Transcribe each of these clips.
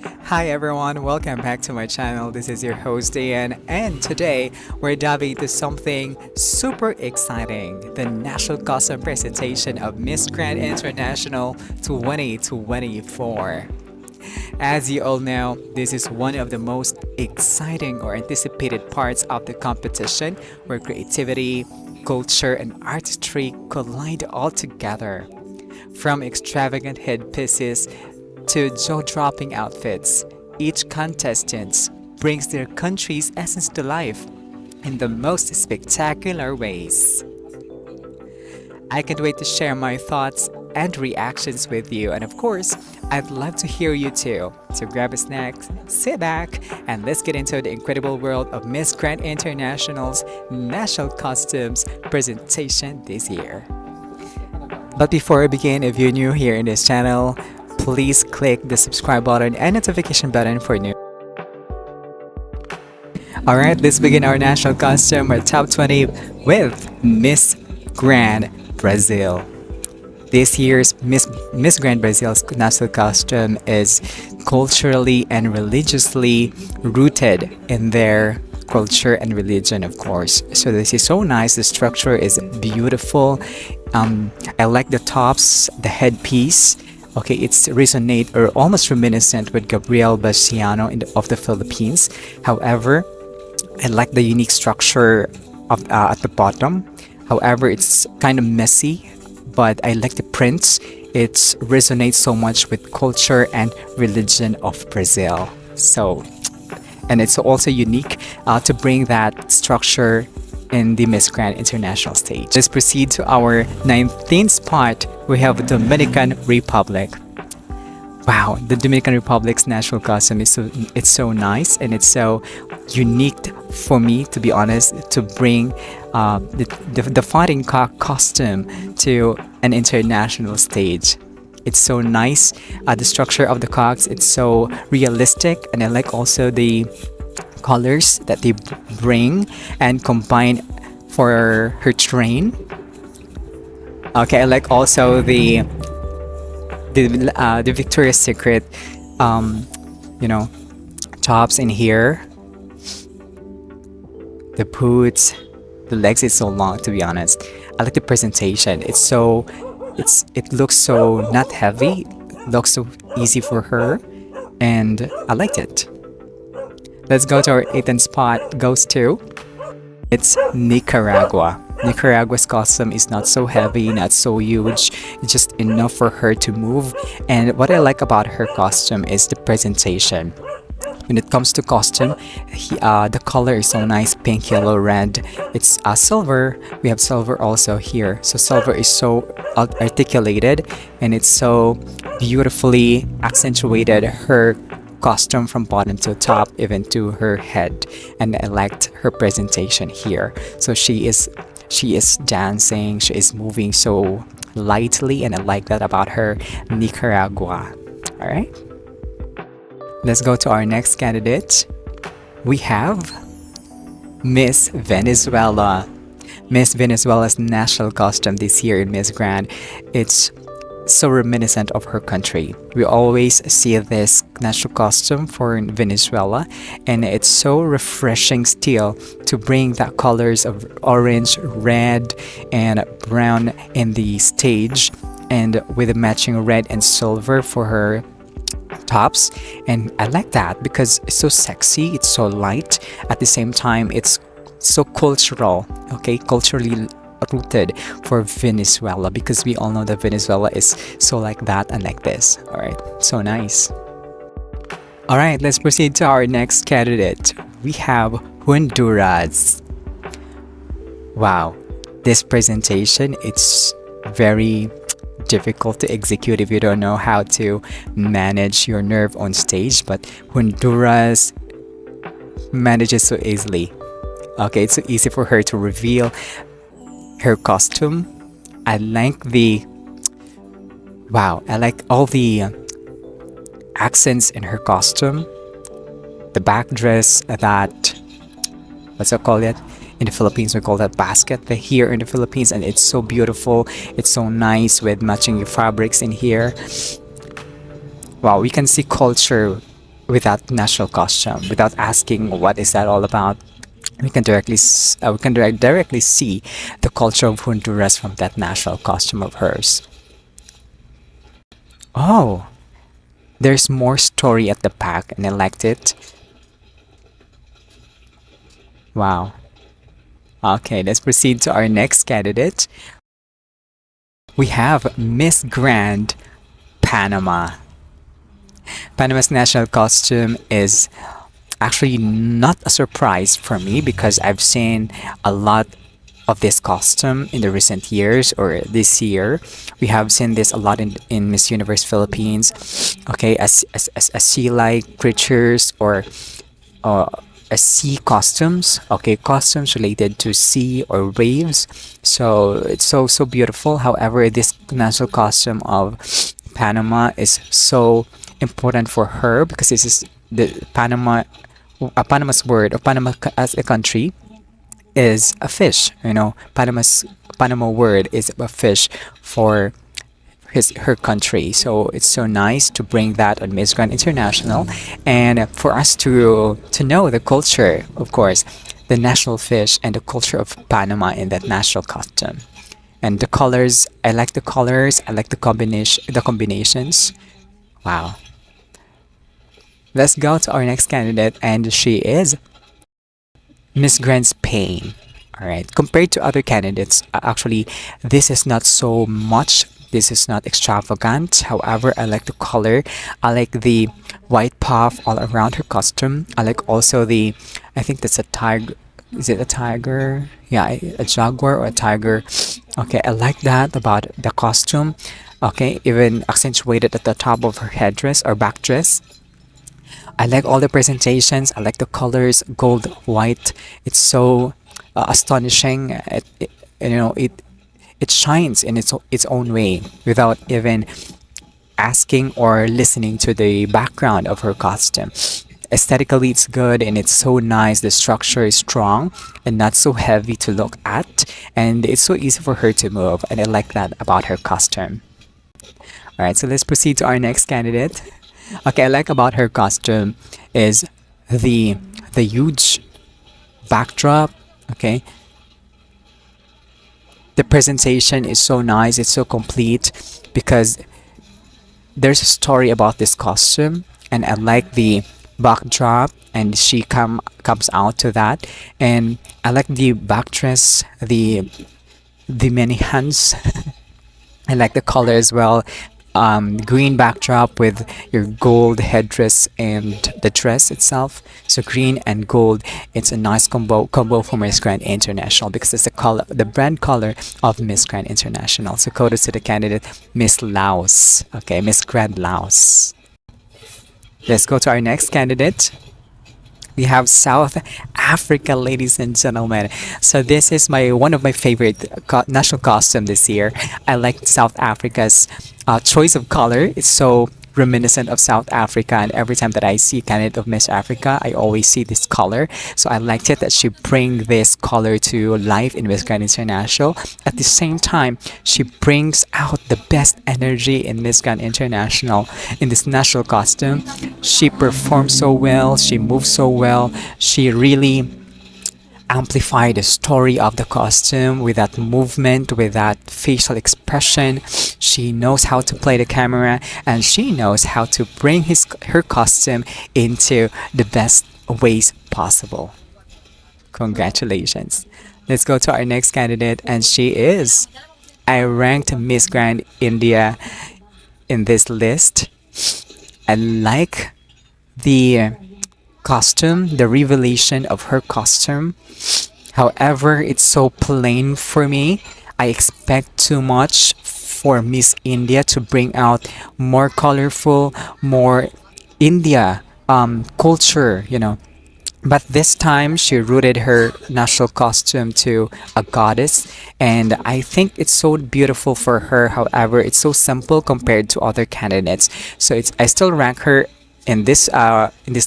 Hi everyone, welcome back to my channel. This is your host Ian, and today we're diving into something super exciting, the national costume presentation of Miss Grand International 2024. As you all know, this is one of the most exciting or anticipated parts of the competition where creativity, culture, and artistry collide all together. From extravagant headpieces to jaw-dropping outfits, each contestant brings their country's essence to life in the most spectacular ways. I can't wait to share my thoughts and reactions with you, and of course, I'd love to hear you too. So grab a snack, sit back, and let's get into the incredible world of Miss Grand International's national costumes presentation this year. But before I begin, if you're new here in this channel, please click the subscribe button and notification button for new. Alright, let's begin our national costume, our top 20 with Miss Grand Brazil. This year's Miss Grand Brazil's national costume is culturally and religiously rooted in their culture and religion, of course. So this is so nice. The structure is beautiful. I like the tops, the headpiece. Okay, it's resonate or almost reminiscent with Gabriel Basiano of the Philippines. However, I like the unique structure of at the bottom. However, it's kind of messy, but I like the prints. It resonates so much with culture and religion of Brazil. So, and it's also unique to bring that structure in the Miss Grand International stage. Let's proceed to our 19th spot. We have Dominican Republic. Wow, the Dominican Republic's national costume is so nice, and it's so unique for me, to be honest, to bring the fighting cock costume to an international stage. It's so nice. The structure of the cocks, it's so realistic, and I like also the colors that they bring and combine for her train. Okay, I like also the Victoria's Secret, you know, tops in here. The boots, the legs is so long. To be honest, I like the presentation. It looks so not heavy. It looks so easy for her, and I liked it. Let's go to our 18th spot. Goes to it's Nicaragua. Nicaragua's costume is not so heavy, not so huge. It's just enough for her to move. And what I like about her costume is the presentation. When it comes to costume, the color is so nice, pink, yellow, red. It's silver. We have silver also here. So silver is so articulated, and it's so beautifully accentuated her costume from bottom to top, even to her head. And I liked her presentation here. So she is dancing, she is moving so lightly, and I like that about her. Nicaragua. All right, let's go to our next candidate. We have Miss Venezuela. Miss Venezuela's national costume this year in Miss Grand, it's so reminiscent of her country. We always see this national costume for Venezuela, and it's so refreshing still to bring the colors of orange, red, and brown in the stage, and with the matching red and silver for her tops. And I like that because it's so sexy, it's so light, at the same time it's so cultural, okay, culturally rooted for Venezuela, because we all know that Venezuela is so like that and like this. All right, so nice. All right, let's proceed to our next candidate. We have Honduras. Wow, this presentation, it's very difficult to execute if you don't know how to manage your nerve on stage, but Honduras manages so easily. Okay, it's so easy for her to reveal her costume. I like all the accents in her costume. The back dress, that, what's it called it? In the Philippines, we call that basket. Here in the Philippines, and it's so beautiful. It's so nice with matching fabrics in here. Wow, we can see culture without national costume, without asking what is that all about. We can directly see the culture of Honduras from that national costume of hers. Oh, there's more story at the back, and I liked it. Wow. Okay, let's proceed to our next candidate. We have Miss Grand Panama. Panama's national costume is actually not a surprise for me because I've seen a lot of this costume in the recent years or this year. We have seen this a lot in Miss Universe Philippines. Okay, as sea-like creatures or uh, a sea costumes. Okay, costumes related to sea or waves. So it's so beautiful. However, this national costume of Panama is so important for her because this is the Panama's word, or as a country is a fish. Panama word is a fish for her country. So it's so nice to bring that on Miss Grand International, and for us to know the culture, of course, the national fish and the culture of Panama in that national costume. And the colors, I like the colors. I like the combinations. Wow. Let's go to our next candidate, and she is Miss Grand Spain. All right. Compared to other candidates, actually, this is not so much. This is not extravagant. However, I like the color. I like the white puff all around her costume. I like also I think that's a tiger. Is it a tiger? Yeah, a jaguar or a tiger. Okay, I like that about the costume. Okay, even accentuated at the top of her headdress or back dress. I like all the presentations. I like the colors, gold, white. It's so astonishing. It shines in its own way without even asking or listening to the background of her costume. Aesthetically, it's good and it's so nice. The structure is strong and not so heavy to look at, and it's so easy for her to move. And I like that about her costume. All right, so let's proceed to our next candidate. Okay, I like about her costume is the huge backdrop. Okay, the presentation is so nice. It's so complete because there's a story about this costume, and I like the backdrop, and she comes out to that, and I like the back dress, the many hands. I like the color as well. Green backdrop with your gold headdress and the dress itself. So green and gold, it's a nice combo for Miss Grand International because it's the brand color of Miss Grand International. So kudos to the candidate, Miss Laos. Okay, Miss Grand Laos. Let's go to our next candidate. We have South Africa, ladies and gentlemen. So this is one of my favorite national costume this year. I like South Africa's choice of color. It's so reminiscent of South Africa, and every time that I see candidate of Miss Africa, I always see this color. So I liked it that she bring this color to life in Miss Grand International. At the same time, she brings out the best energy in Miss Grand International in this national costume. She performs so well, she moves so well, she really amplify the story of the costume with that movement, with that facial expression. She knows how to play the camera, and she knows how to bring her costume into the best ways possible. Congratulations. Let's go to our next candidate, and she is. I ranked Miss Grand India in this list. I like the costume, the revelation of her costume. However, it's so plain for me. I expect too much for Miss India to bring out more colorful, more India culture. But this time, she rooted her national costume to a goddess, and I think it's so beautiful for her. However, it's so simple compared to other candidates. So I still rank her in this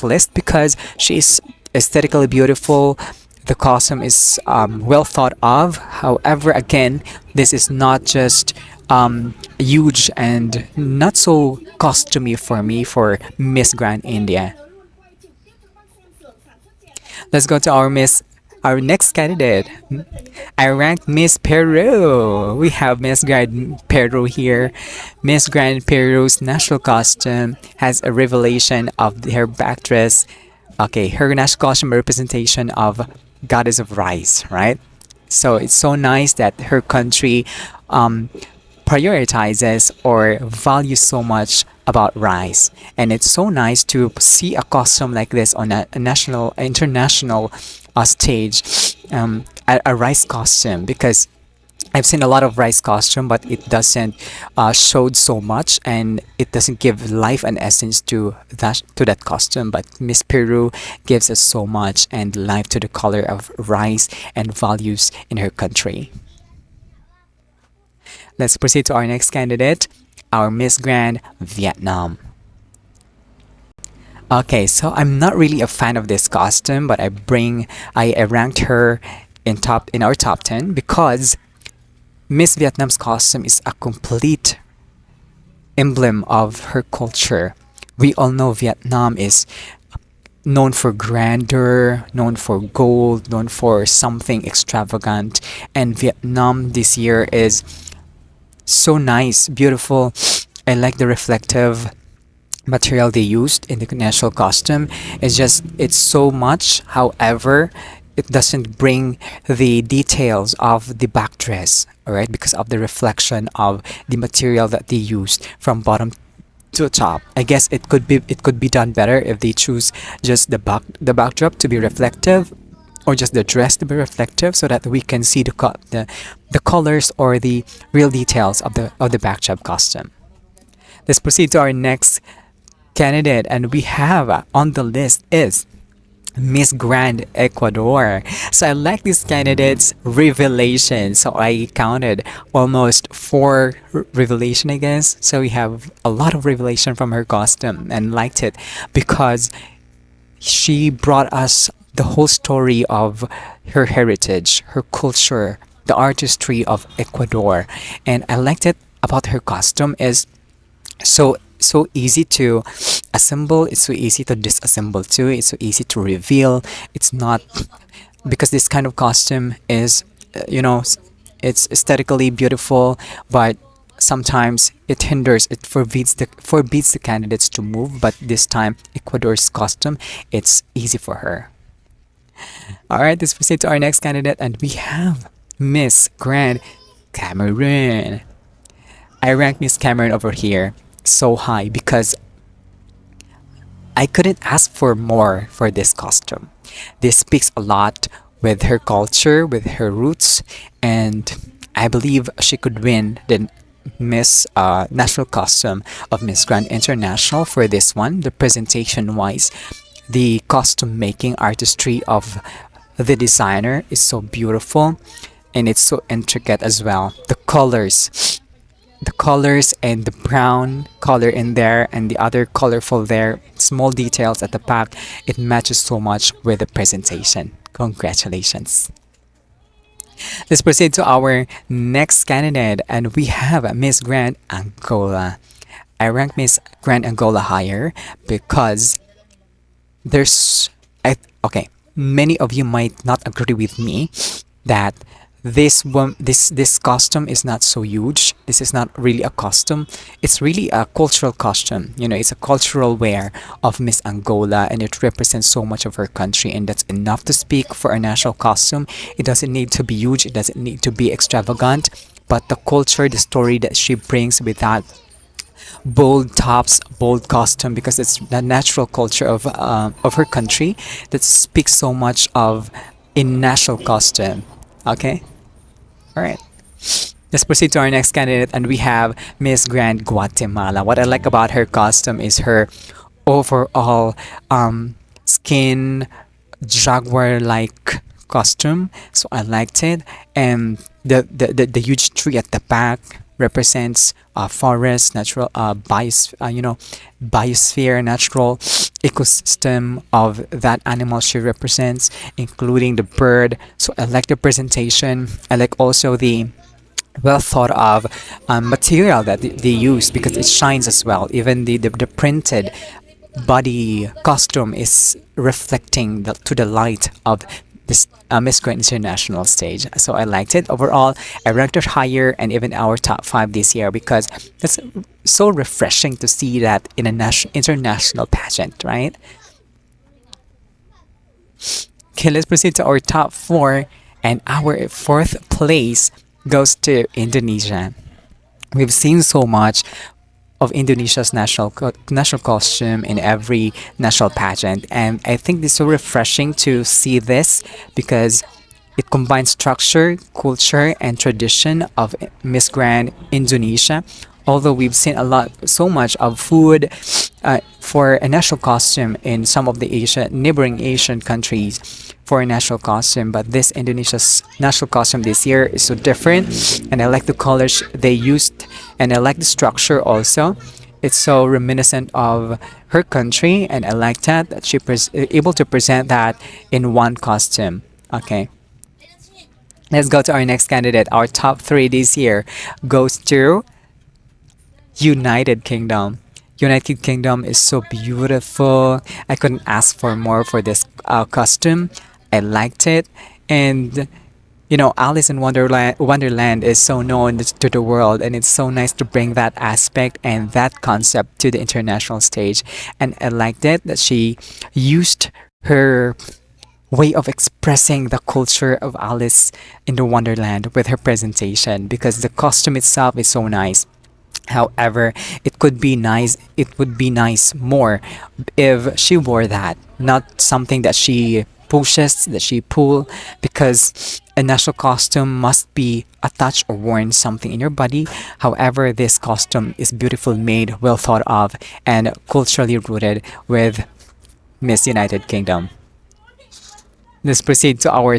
list because she is aesthetically beautiful. The costume is well thought of. However, again, this is not just huge and not so costumey for me for Miss Grand India. Let's go to our next candidate. I ranked Miss Peru. We have Miss Grand Peru here. Miss Grand Peru's national costume has a revelation of her backdress. Okay, her national costume representation of goddess of rice, right? So it's so nice that her country um, prioritizes or values so much about rice, and it's so nice to see a costume like this on a national international stage, a rice costume, because I've seen a lot of rice costume, but it doesn't showed so much, and it doesn't give life and essence to that costume. But Miss Peru gives us so much and life to the color of rice and values in her country. Let's proceed to our next candidate, our Miss Grand Vietnam. Okay, so I'm not really a fan of this costume, but I ranked her in our top 10 because Miss Vietnam's costume is a complete emblem of her culture. We all know Vietnam is known for grandeur, known for gold, known for something extravagant, and Vietnam this year is so nice, beautiful. I like the reflective material they used in the national costume. It's so much. However, it doesn't bring the details of the back dress, all right, because of the reflection of the material that they used from bottom to top. I guess it could be done better if they choose just the backdrop to be reflective, or just the dress to be reflective, so that we can see the colors or the real details of the backdrop costume. Let's proceed to our next candidate, and we have on the list is Miss Grand Ecuador. So I like this candidate's revelation. So I counted almost four revelation, I guess. So we have a lot of revelation from her costume, and liked it because she brought us the whole story of her heritage, her culture, the artistry of Ecuador. And I liked it about her costume is so easy to assemble, it's so easy to disassemble too, it's so easy to reveal. It's not, because this kind of costume is it's aesthetically beautiful, but sometimes it forbids the candidates to move. But this time, Ecuador's costume, it's easy for her. All right, let's proceed to our next candidate, and we have Miss Grand Cameroon. I ranked Miss Cameroon over here so high because I couldn't ask for more for this costume. This speaks a lot with her culture, with her roots, and I believe she could win the Miss National Costume of Miss Grand International for this one. The presentation wise, the costume making artistry of the designer is so beautiful, and it's so intricate as well. The colors and the brown color in there and the other colorful there, small details at the back, it matches so much with the presentation. Congratulations. Let's proceed to our next candidate, and we have Miss Grand Angola. I rank Miss Grand Angola higher because there's okay, many of you might not agree with me that this costume is not so huge. This is not really a costume. It's really a cultural costume. It's a cultural wear of Miss Angola, and it represents so much of her country, and that's enough to speak for a national costume. It doesn't need to be huge. It doesn't need to be extravagant, but the culture, the story that she brings with that bold tops, bold costume, because it's the natural culture of her country that speaks so much of a national costume. Okay. All right. Let's proceed to our next candidate, and we have Miss Grand Guatemala. What I like about her costume is her overall skin jaguar-like costume. So I liked it, and the huge tree at the back represents forest, natural biosphere, natural ecosystem of that animal she represents, including the bird. So I like the presentation. I like also the well thought of material that they use, because it shines as well. Even the printed body costume is reflecting to the light of this Miss Grand International stage. So I liked it. Overall, I ranked it higher and even our top five this year because it's so refreshing to see that in a international pageant, right? Okay, let's proceed to our top four. And our fourth place goes to Indonesia. We've seen so much of Indonesia's national costume in every national pageant, and I think it's so refreshing to see this because it combines structure, culture, and tradition of Miss Grand Indonesia. Although we've seen so much of food for a national costume in some of the neighboring Asian countries for a national costume, but this Indonesia's national costume this year is so different, and I like the colors they used, and I like the structure also. It's so reminiscent of her country, and I like that she able to present that in one costume. Okay. Let's go to our next candidate. Our top three this year goes to United Kingdom. United Kingdom is so beautiful. I couldn't ask for more for this costume. I liked it, and Alice in Wonderland is so known to the world, and it's so nice to bring that aspect and that concept to the international stage. And I liked it that she used her way of expressing the culture of Alice in the Wonderland with her presentation because the costume itself is so nice. However, it could be nice. It would be nice more if she wore that, not something that she pushes, that she pull, because a national costume must be attached or worn something in your body. However, this costume is beautifully made, well thought of, and culturally rooted with Miss United Kingdom. Let's proceed to our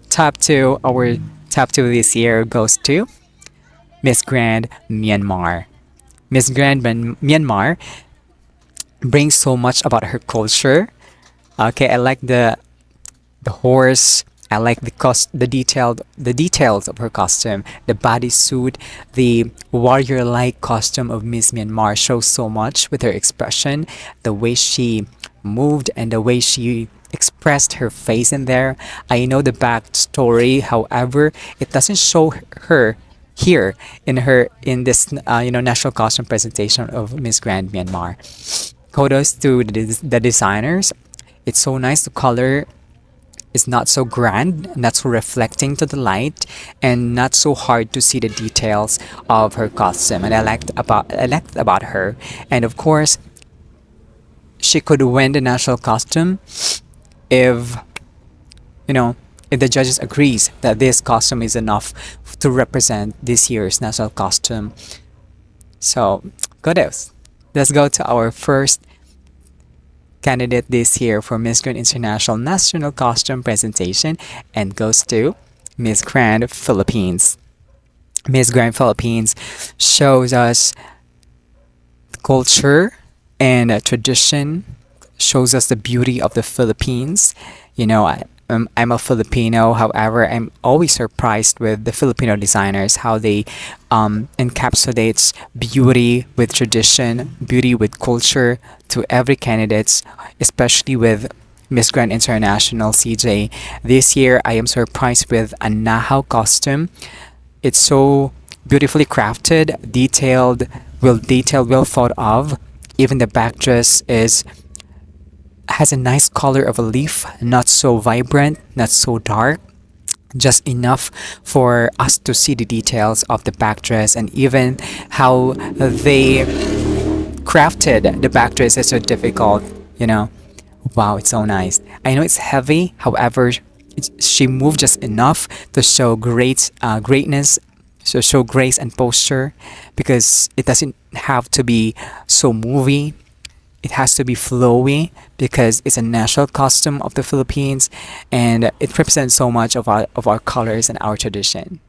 top two. Our top two this year goes to Miss Grand Myanmar. Miss Grand Myanmar brings so much about her culture. Okay, I like the horse. I like the details of her costume. The bodysuit, the warrior-like costume of Miss Myanmar shows so much with her expression, the way she moved and the way she expressed her face in there. I know the backstory, however, it doesn't show her here in this national costume presentation of Miss Grand Myanmar. Kudos to the designers. It's so nice. The color is not so grand, not so reflecting to the light, and not so hard to see the details of her costume. And I liked about her. And of course, she could win the national costume if if the judges agrees that this costume is enough to represent this year's national costume. So kudos. Let's go to our first candidate this year for Miss Grand International National Costume Presentation, and goes to Miss Grand Philippines. Miss Grand Philippines shows us culture and tradition, shows us the beauty of the Philippines. I'm a Filipino. However, I'm always surprised with the Filipino designers, how they encapsulates beauty with tradition, beauty with culture to every candidates, especially with Miss Grand International CJ. This year, I am surprised with a Nahaw costume. It's so beautifully crafted, detailed, well thought of. Even the back dress has a nice color of a leaf, not so vibrant, not so dark, just enough for us to see the details of the back dress, and even how they crafted the back dress is so difficult. Wow, it's so nice. I know it's heavy, however, she moved just enough to show greatness, so show grace and posture, because it doesn't have to be so movie. It has to be flowy because it's a national costume of the Philippines, and it represents so much of our colors and our tradition.